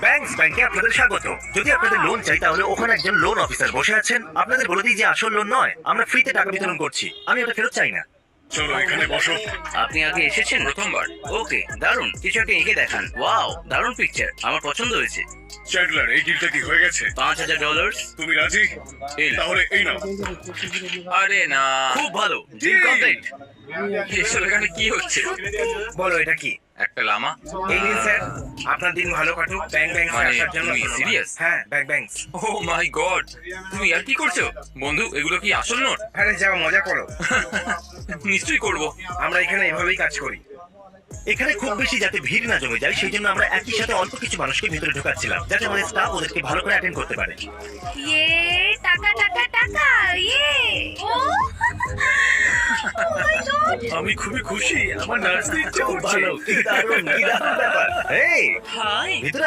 Banks ব্যাংকে আপনাদের স্বাগত। যদি আপনাদের লোন চাই তাহলে ওখানে একজন লোন অফিসার বসে আছেন। আপনাদের বলে দিই যে আসল লোন নয়, আমরা ফ্রিতে টাকা বিতরণ করছি। আমি ওটা ফেরত চাই না। চলো এখানে বসো। আপনি আগে এসেছেন? প্রথমবার। ওকে, দারুণ। কিছু একটা এঁকে দেখান। ওয়াও, দারুণ পিকচার, আমার পছন্দ হয়েছে। চ্যান্ডলার, এই ডিলটা কি হয়ে গেছে? $5,000। তুমি রাজি? তাহলে এই নাও। আরে না, খুব ভালো, ডিল কমপ্লিট। এসব এখানে কি হচ্ছে? বলো এটা কি? একটা লামা। এই নিন স্যার, আপনার দিন ভালো কাটুক। ব্যাংক ব্যাংক মানে আসার জন্য তুমি ধন্যবাদ। serious? হ্যাঁ, ব্যাংক ব্যাংকস। ও মাই গড, তুমি আর কি করছো বন্ধু? এগুলো কি আসল নোট? আরে যাও, মজা করো। নিশ্চয়ই করব। আমরা এখানে এভাবেই কাজ করি। এখানে খুব বেশি যাতে ভিড় না জমে যায় সেই জন্য আমরা একই সাথে অল্প কিছু মানুষকে ভিতরে ঢোকাচ্ছিলাম, যাতে আমাদের স্টাফ ওদেরকে ভালো করে অ্যাটেন্ড করতে পারে। ইয়ে টাকা টাকা টাকা ইয়ে ও মাই গড আমি খুবই খুশি, আমার নার্স ইচ্ছে করছে। ভালো, কি দারুণ ব্যাপার। এই, হাই ভিতরে